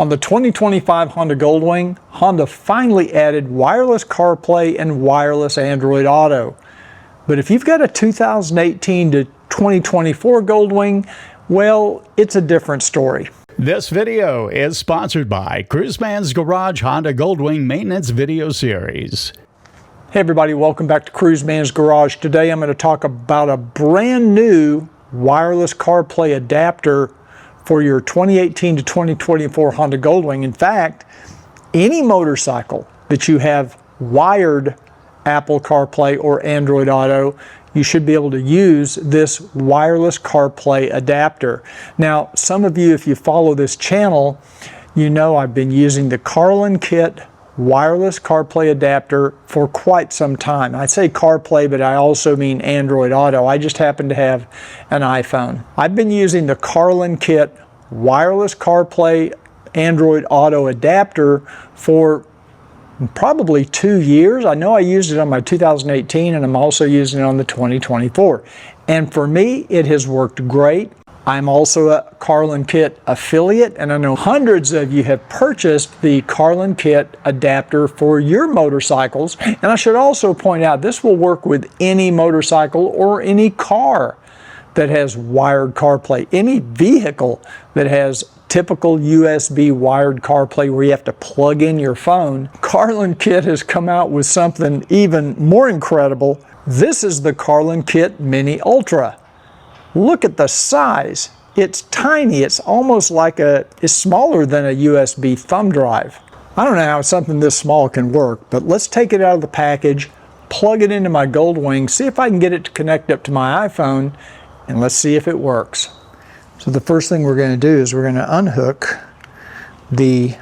On the 2025 Honda Goldwing, Honda finally added wireless CarPlay and wireless Android Auto. But if you've got a 2018 to 2024 Goldwing, well, it's a different story. This video is sponsored by Cruiseman's Garage Honda Goldwing Maintenance Video Series. Hey everybody, welcome back to Cruiseman's Garage. Today I'm going to talk about a brand new wireless CarPlay adapter for your 2018 to 2024 Honda Goldwing. In fact, any motorcycle that you have wired Apple CarPlay or Android Auto, you should be able to use this wireless CarPlay adapter. Now, some of you, if you follow this channel, you know I've been using the Carlinkit Wireless CarPlay adapter for quite some time. I say CarPlay, but I also mean Android Auto. I just happen to have an iPhone. I've been using the Carlinkit Wireless CarPlay Android Auto adapter for probably 2 years. I know I used it on my 2018 and I'm also using it on the 2024. And for me, it has worked great. I'm also a Carlinkit affiliate, and I know hundreds of you have purchased the Carlinkit adapter for your motorcycles. And I should also point out, this will work with any motorcycle or any car that has wired CarPlay, any vehicle that has typical USB wired CarPlay where you have to plug in your phone. Carlinkit has come out with something even more incredible. This is the Carlinkit Mini Ultra. Look at the size. It's tiny. It's almost like it's smaller than a USB thumb drive. I don't know how something this small can work, but let's take it out of the package, plug it into my Goldwing, see if I can get it to connect up to my iPhone, and let's see if it works. So the first thing we're going to do is we're going to unhook the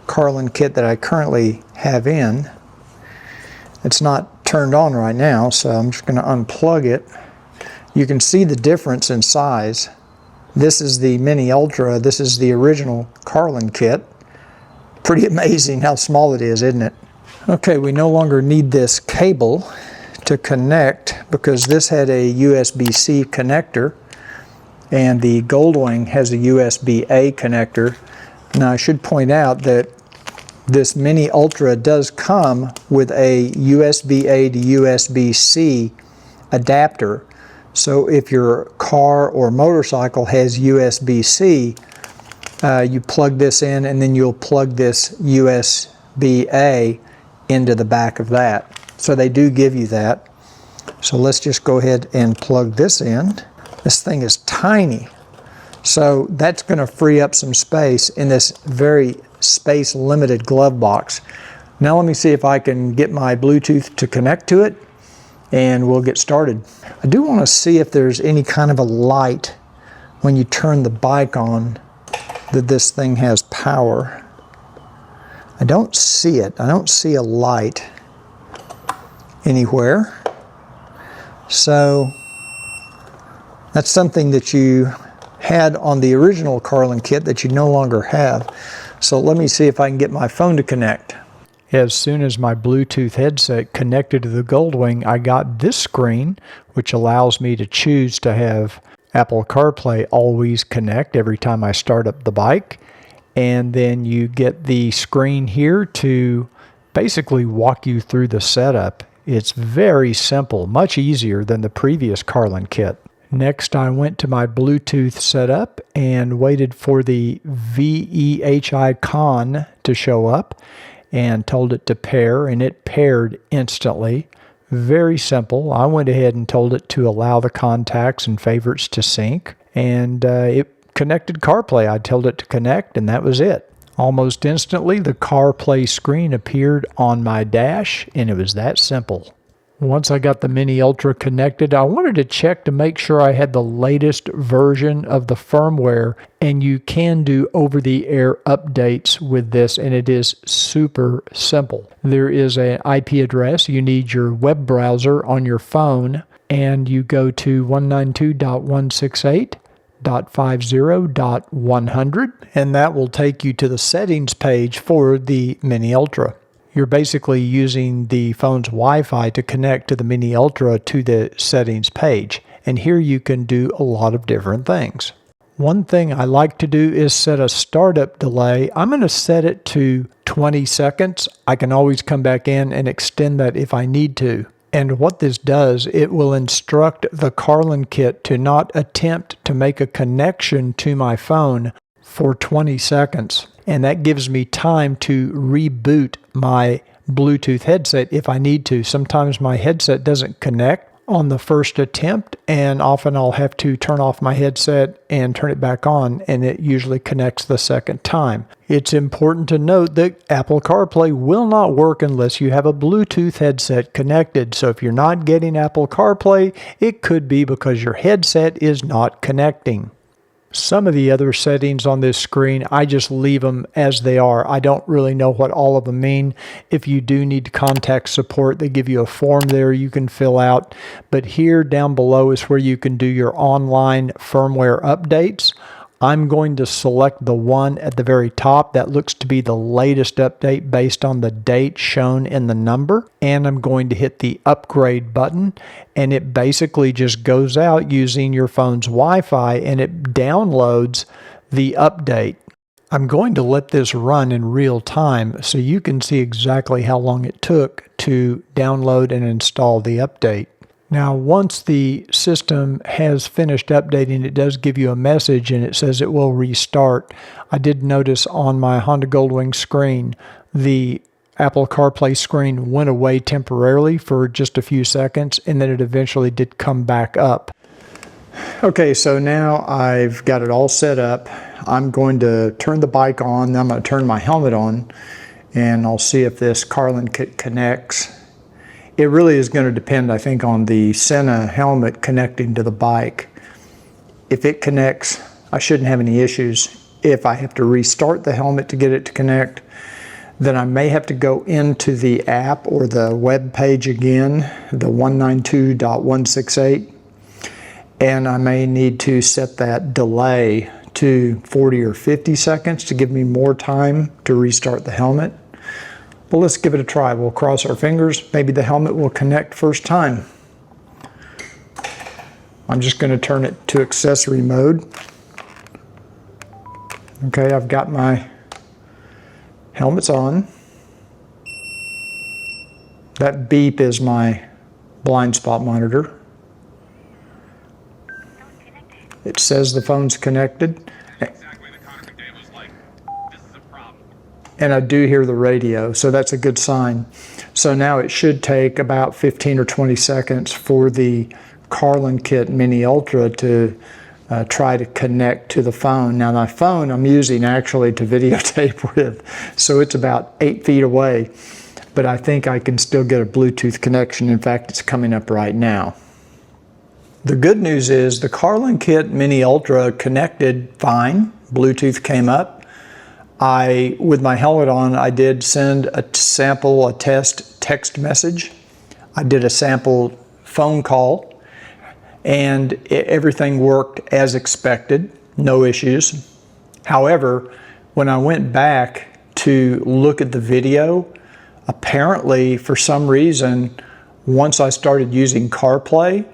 Carlinkit that I currently have in. It's not turned on right now, so I'm just going to unplug it. You can see the difference in size. This is the Mini Ultra. This is the original Carlinkit. Pretty amazing how small it is, isn't it? Okay, we no longer need this cable to connect because this had a USB-C connector and the Goldwing has a USB-A connector. Now I should point out that this Mini Ultra does come with a USB-A to USB-C adapter. So if your car or motorcycle has USB-C, you plug this in and then you'll plug this USB-A into the back of that. So they do give you that. So let's just go ahead and plug this in. This thing is tiny. So that's going to free up some space in this very space-limited glove box. Now let me see if I can get my Bluetooth to connect to it, and we'll get started. I do want to see if there's any kind of a light when you turn the bike on that this thing has power. I don't see it. I don't see a light anywhere. So that's something that you had on the original Carlinkit that you no longer have. So let me see if I can get my phone to connect. As soon as my Bluetooth headset connected to the Goldwing, I got this screen, which allows me to choose to have Apple CarPlay always connect every time I start up the bike. And then you get the screen here to basically walk you through the setup. It's very simple, much easier than the previous Carlinkit. Next, I went to my Bluetooth setup and waited for the VEH icon to show up and told it to pair, and it paired instantly. Very simple. I went ahead and told it to allow the contacts and favorites to sync, and it connected CarPlay. I told it to connect, and that was it. Almost instantly, the CarPlay screen appeared on my dash, and it was that simple. Once I got the Mini Ultra connected, I wanted to check to make sure I had the latest version of the firmware, and you can do over-the-air updates with this, and it is super simple. There is an IP address. You need your web browser on your phone, and you go to 192.168.50.100, and that will take you to the settings page for the Mini Ultra. You're basically using the phone's Wi-Fi to connect to the Mini Ultra to the settings page. And here you can do a lot of different things. One thing I like to do is set a startup delay. I'm going to set it to 20 seconds. I can always come back in and extend that if I need to. And what this does, it will instruct the Carlinkit to not attempt to make a connection to my phone for 20 seconds. And that gives me time to reboot my Bluetooth headset if I need to. Sometimes my headset doesn't connect on the first attempt, and often I'll have to turn off my headset and turn it back on, and it usually connects the second time. It's important to note that Apple CarPlay will not work unless you have a Bluetooth headset connected. So if you're not getting Apple CarPlay, it could be because your headset is not connecting. Some of the other settings on this screen, I just leave them as they are. I don't really know what all of them mean. If you do need to contact support, they give you a form there you can fill out. But here down below is where you can do your online firmware updates. I'm going to select the one at the very top that looks to be the latest update based on the date shown in the number. And I'm going to hit the upgrade button, and it basically just goes out using your phone's Wi-Fi and it downloads the update. I'm going to let this run in real time so you can see exactly how long it took to download and install the update. Now, once the system has finished updating, it does give you a message and it says it will restart. I did notice on my Honda Goldwing screen, the Apple CarPlay screen went away temporarily for just a few seconds, and then it eventually did come back up. Okay, so now I've got it all set up. I'm going to turn the bike on, then I'm going to turn my helmet on, and I'll see if this Carlinkit connects. It really is going to depend, I think, on the Sena helmet connecting to the bike. If it connects, I shouldn't have any issues. If I have to restart the helmet to get it to connect, then I may have to go into the app or the web page again, the 192.168, and I may need to set that delay to 40 or 50 seconds to give me more time to restart the helmet. Well, let's give it a try. We'll cross our fingers. Maybe the helmet will connect first time. I'm just going to turn it to accessory mode. Okay, I've got my helmet's on. That beep is my blind spot monitor. It says the phone's connected. And I do hear the radio, so that's a good sign. So now it should take about 15 or 20 seconds for the Carlinkit Mini Ultra to try to connect to the phone. Now my phone I'm using actually to videotape with, so it's about 8 feet away, but I think I can still get a Bluetooth connection. In fact, it's coming up right now. The good news is the Carlinkit Mini Ultra connected fine. Bluetooth came up. With my helmet on, I did send a test text message. I did a sample phone call, and everything worked as expected, no issues. However, when I went back to look at the video, apparently for some reason, once I started using CarPlay,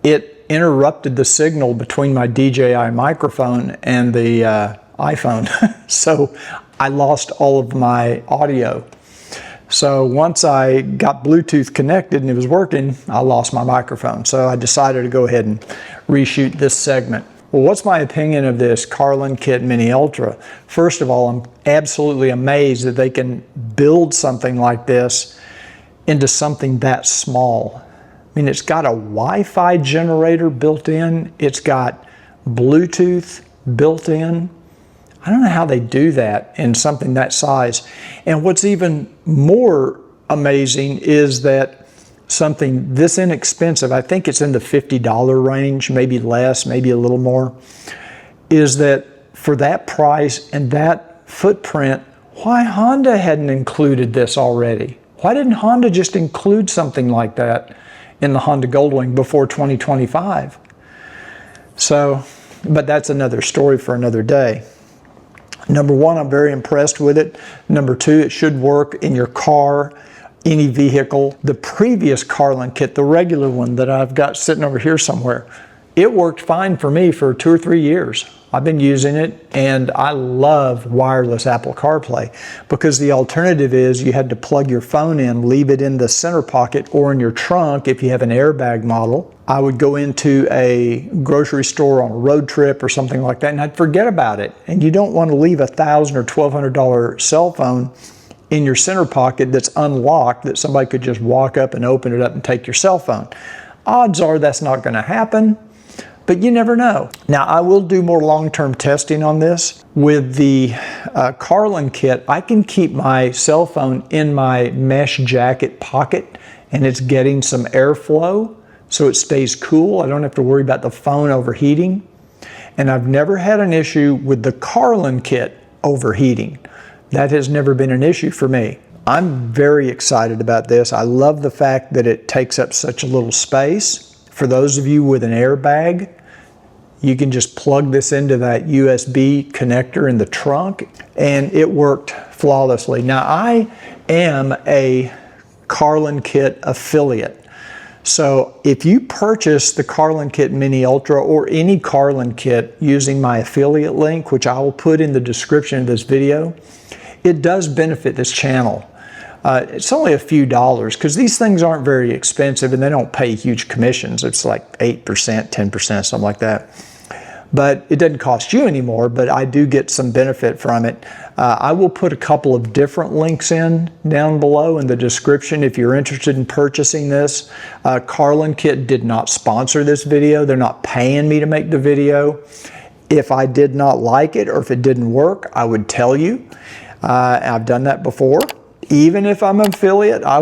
it interrupted the signal between my DJI microphone and the iPhone. So I lost all of my audio. So once I got Bluetooth connected and it was working, I lost my microphone. So I decided to go ahead and reshoot this segment. Well, what's my opinion of this Carlinkit Mini Ultra? First of all, I'm absolutely amazed that they can build something like this into something that small. I mean, it's got a Wi-Fi generator built in. It's got Bluetooth built in. I don't know how they do that in something that size. And what's even more amazing is that something this inexpensive, I think it's in the $50 range, maybe less, maybe a little more, is that for that price and that footprint, why Honda hadn't included this already? Why didn't Honda just include something like that in the Honda Goldwing before 2025? So, but that's another story for another day. Number one, I'm very impressed with it. Number two, it should work in your car, any vehicle. The previous Carlinkit, the regular one that I've got sitting over here somewhere, It worked fine for me for 2 or 3 years. I've been using it, and I love wireless Apple CarPlay, because the alternative is you had to plug your phone in, leave it in the center pocket or in your trunk if you have an airbag model. I would go into a grocery store on a road trip or something like that, and I'd forget about it. And you don't want to leave $1,000 or $1,200 cell phone in your center pocket that's unlocked, that somebody could just walk up and open it up and take your cell phone. Odds are that's not going to happen, but you never know. Now, I will do more long-term testing on this. With the Carlinkit, I can keep my cell phone in my mesh jacket pocket, and it's getting some airflow, so it stays cool. I don't have to worry about the phone overheating. And I've never had an issue with the Carlinkit overheating. That has never been an issue for me. I'm very excited about this. I love the fact that it takes up such a little space. For those of you with an airbag, you can just plug this into that USB connector in the trunk, and it worked flawlessly. Now, I am a Carlinkit affiliate. So if you purchase the Carlinkit Mini Ultra or any Carlinkit using my affiliate link, which I will put in the description of this video, it does benefit this channel. It's only a few dollars, because these things aren't very expensive and they don't pay huge commissions. It's like 8%, 10%, something like that. But it doesn't cost you anymore, but I do get some benefit from it. I will put a couple of different links in down below in the description if you're interested in purchasing this. Carlinkit did not sponsor this video. They're not paying me to make the video. If I did not like it or if it didn't work, I would tell you. I've done that before. Even if I'm an affiliate, I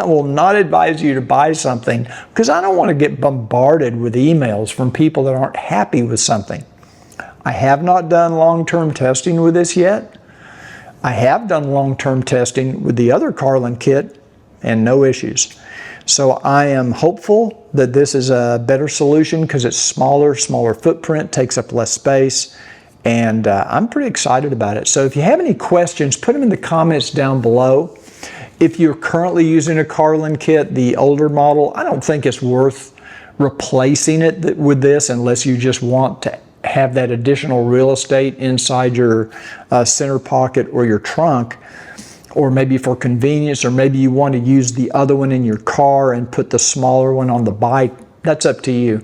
will not advise you to buy something, because I don't want to get bombarded with emails from people that aren't happy with something. I have not done long-term testing with this yet. I have done long-term testing with the other Carlinkit and no issues. So I am hopeful that this is a better solution, because it's smaller footprint, takes up less space. And I'm pretty excited about it. So if you have any questions, put them in the comments down below. If you're currently using a Carlinkit, the older model, I don't think it's worth replacing it with this unless you just want to have that additional real estate inside your center pocket or your trunk, or maybe for convenience, or maybe you want to use the other one in your car and put the smaller one on the bike. That's up to you.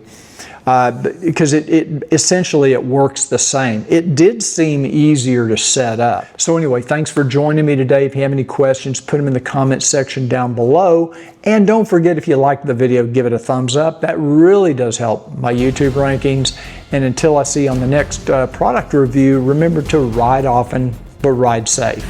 Because essentially it works the same. It did seem easier to set up. So anyway, thanks for joining me today. If you have any questions, put them in the comments section down below. And don't forget, if you liked the video, give it a thumbs up. That really does help my YouTube rankings. And until I see you on the next product review, remember to ride often, but ride safe.